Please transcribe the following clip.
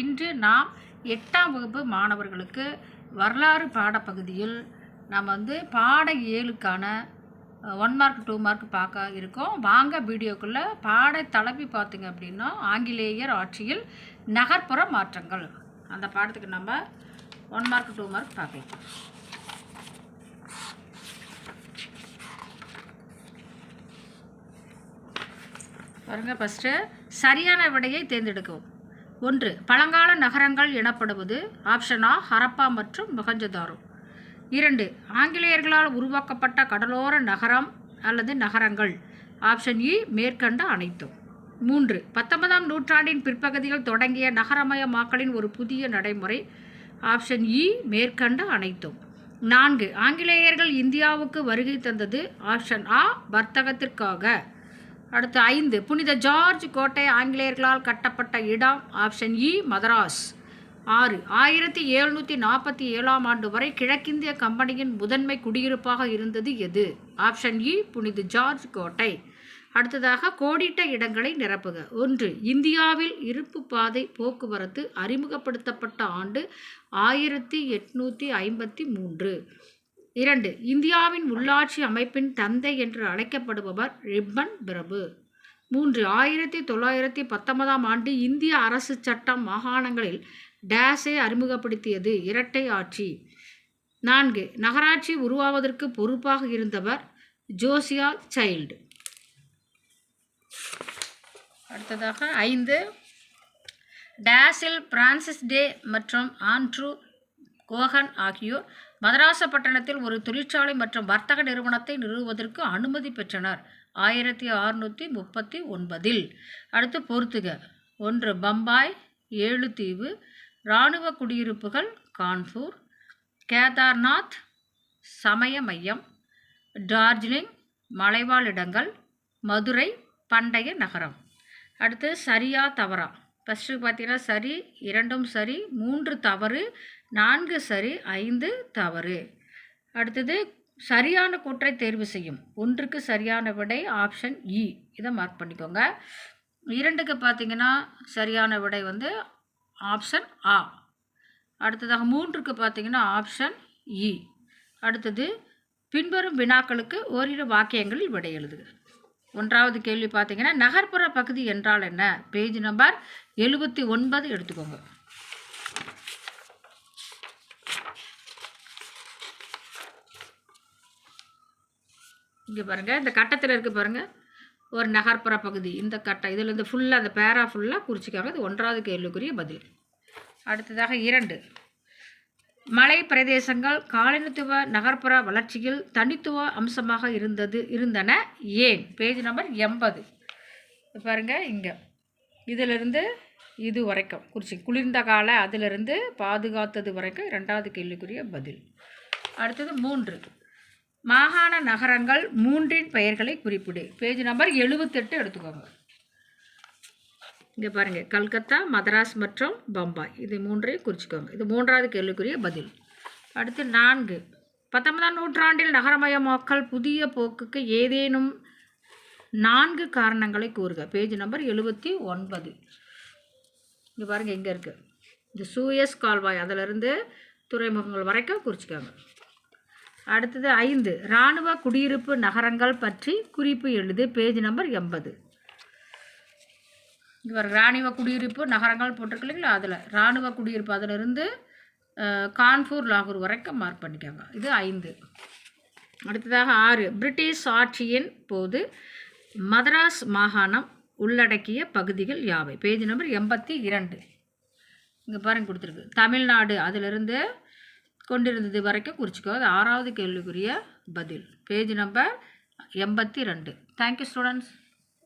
இன்று நாம் 8ஆம் வகுப்பு மாணவர்களுக்கு வரலாறு பாடப்பகுதியில் நம்ம பாட 7க்கான 1 மார்க் 2 மார்க் பார்க்க இருக்கோம். வாங்க வீடியோக்குள்ளே. பாட தலைப்பு பார்த்திங்க அப்படின்னா ஆங்கிலேயர் ஆட்சியில் நகர்ப்புற மாற்றங்கள். அந்த பாடத்துக்கு நம்ம 1 மார்க் 2 மார்க் பார்க்கலாம். பாருங்க, ஃபஸ்ட்டு சரியான விடையை தேர்ந்தெடுக்கவும். 1. பழங்கால நகரங்கள் எனப்படுவது ஆப்ஷன் ஆ ஹரப்பா மற்றும் மொஹஞ்சதாரோ. 2. ஆங்கிலேயர்களால் உருவாக்கப்பட்ட கடலோர நகரம் அல்லது நகரங்கள் ஆப்ஷன் இ மேற்கண்ட அனைத்தும். 3. 19ஆம் நூற்றாண்டின் பிற்பகுதியில் தொடங்கிய நகரமயமாக்கலின் ஒரு புதிய நடைமுறை ஆப்ஷன் இ மேற்கண்ட அனைத்தும். 4. ஆங்கிலேயர்கள் இந்தியாவுக்கு வருகை தந்தது ஆப்ஷன் ஆ வர்த்தகத்திற்காக. அடுத்து 5. புனித ஜார்ஜ் கோட்டை ஆங்கிலேயர்களால் கட்டப்பட்ட இடம் ஆப்ஷன் இ மதராஸ். 6. 1747ஆம் ஆண்டு வரை கிழக்கிந்திய கம்பெனியின் முதன்மை குடியிருப்பாக இருந்தது எது? ஆப்ஷன் இ புனித ஜார்ஜ் கோட்டை. அடுத்ததாக கோடிட்ட இடங்களை நிரப்புக. 1. இந்தியாவில் இருப்பு பாதை போக்குவரத்து அறிமுகப்படுத்தப்பட்ட ஆண்டு 1853. 2. இந்தியாவின் உள்ளாட்சி அமைப்பின் தந்தை என்று அழைக்கப்படுபவர் ரிப்பன் பிரபு. 3. 1919ஆம் ஆண்டு இந்திய அரசு சட்டம் மாகாணங்களில் டேஸை அறிமுகப்படுத்தியது இரட்டை ஆட்சி. 4. நகராட்சி உருவாவதற்கு பொறுப்பாக இருந்தவர் ஜோசியா சைல்டு. அடுத்ததாக 5. டேஸில் பிரான்சிஸ் டே மற்றும் ஆண்ட்ரூ கோஹன் ஆகியோர் மதராசப்பட்டினத்தில் ஒரு தொழிற்சாலை மற்றும் வர்த்தக நிறுவனத்தை நிறுவுவதற்கு அனுமதி பெற்றனர் 1639. அடுத்து பொறுத்துக. 1. பம்பாய் 7 தீவு இராணுவ குடியிருப்புகள் கான்பூர். கேதார்நாத் சமய மையம். டார்ஜிலிங் மலைவாழ் இடங்கள். மதுரை பண்டைய நகரம். அடுத்து சரியா தவறா? ஃபஸ்ட்டு பார்த்தீங்கன்னா சரி, 2 சரி, 3 தவறு, 4 சரி, 5 தவறு. அடுத்தது சரியான கூற்றை தேர்வு செய்யும். 1க்கு சரியான விடை ஆப்ஷன் இ. இதை மார்க் பண்ணிக்கோங்க. 2க்கு பார்த்தீங்கன்னா சரியான விடை ஆப்ஷன் ஆ. அடுத்ததாக 3க்கு பார்த்தீங்கன்னா ஆப்ஷன் இ. அடுத்தது பின்வரும் வினாக்களுக்கு ஓரிரு வாக்கியங்களில் விடை எழுதுக. 1வது கேள்வி பார்த்தீங்கன்னா நகர்ப்புற பகுதி என்றால் என்ன? பேஜ் நம்பர் 79 எடுத்துக்கோங்க. இங்கே பாருங்கள், இந்த கட்டத்தில் இருக்குது பாருங்கள், ஒரு நகர்ப்புற பகுதி. இந்த கட்டம் இதில் ஃபுல்லாக அந்த பேரா ஃபுல்லாக குறிச்சிக்காங்க. இது 1வது கேள்விக்குரிய பதில். அடுத்ததாக 2. மலை பிரதேசங்கள் காலனித்துவ நகர்ப்புற வளர்ச்சியில் தனித்துவ அம்சமாக இருந்தன ஏன்? பேஜ் நம்பர் 80 பாருங்கள். இங்கே இதிலிருந்து இது வரைக்கும் குறிச்சி குளிர்ந்த கால அதிலிருந்து பாதுகாத்தது வரைக்கும் 2வது கேள்விக்குரிய பதில். அடுத்தது 3. மாகாண நகரங்கள் 3ன் பெயர்களை குறிப்பிடு. பேஜ் நம்பர் 78 எடுத்துக்கோங்க. இங்கே பாருங்கள், கல்கத்தா, மதராஸ் மற்றும் பம்பாய், இது 3ஐயும் குறிச்சிக்கோங்க. இது 3வது கேள்விக்குரிய பதில். அடுத்து 4. 19ஆம் நூற்றாண்டில் நகரமயமாக்கல் புதிய போக்குக்கு ஏதேனும் 4 காரணங்களை கூறுக. Page number 79. இங்கே பாருங்கள், எங்கே இருக்குது இந்த சூயஸ் கால்வாய் அதிலிருந்து துறைமுகங்கள் வரைக்கும் குறிச்சிக்கோங்க. அடுத்தது 5. இராணுவ குடியிருப்பு நகரங்கள் பற்றி குறிப்பு எழுது. Page number 80. இவர் இராணுவ குடியிருப்பு நகரங்கள் போட்டிருக்கு இல்லைங்களா, அதில் இராணுவ குடியிருப்பு அதிலிருந்து கான்பூர் லாகூர் வரைக்கும் மார்க் பண்ணிக்கோங்க. இது 5. அடுத்ததாக 6. பிரிட்டிஷ் ஆட்சியின் போது மதராஸ் மாகாணம் உள்ளடக்கிய பகுதிகள் யாவை? Page number 82. இங்கே பாருங்கள் கொடுத்துருக்கு. தமிழ்நாடு அதிலிருந்து கொண்டிருந்தது வரைக்கும் குறிச்சிக்கோ. அது 6வது கேள்விக்குரிய பதில். Page number 82. Thank you students.